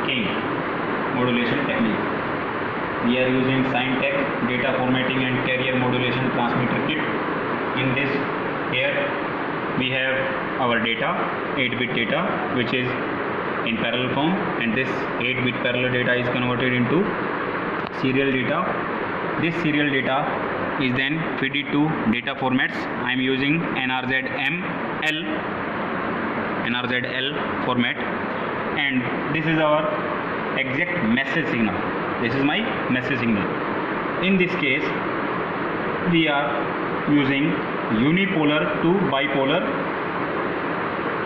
king modulation technique. We are using Scientech data formatting and carrier modulation transmitter kit. In this, here we have our data, 8-bit data, which is in parallel form, and this 8-bit parallel data is converted into serial data. This serial data is then fed to data formats. I am using NRZL format, and this is our exact message signal. This is my message signal. In this case, we are using unipolar to bipolar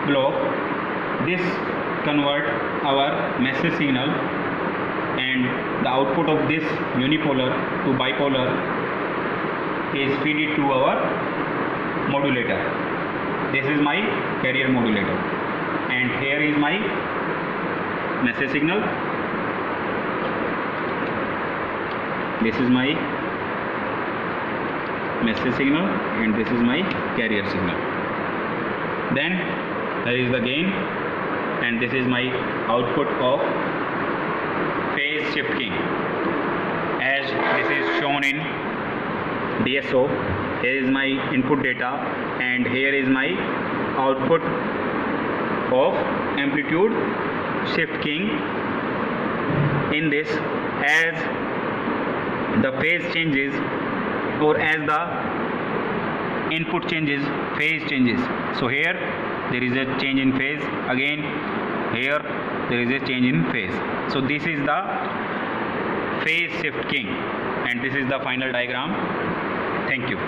block. This convert our message signal, and the output of this unipolar to bipolar is fed to our modulator. This is my carrier modulator, and here is my message signal. This is my message signal, and this is my carrier signal. Then there is the gain, and this is my output of phase shift king. As this is shown in DSO, here is my input data, and here is my output of amplitude shift king. In this, as the phase changes, or as the input changes, phase changes. So here there is a change in phase, again here there is a change in phase. So this is the phase shift king, and this is the final diagram. Thank you.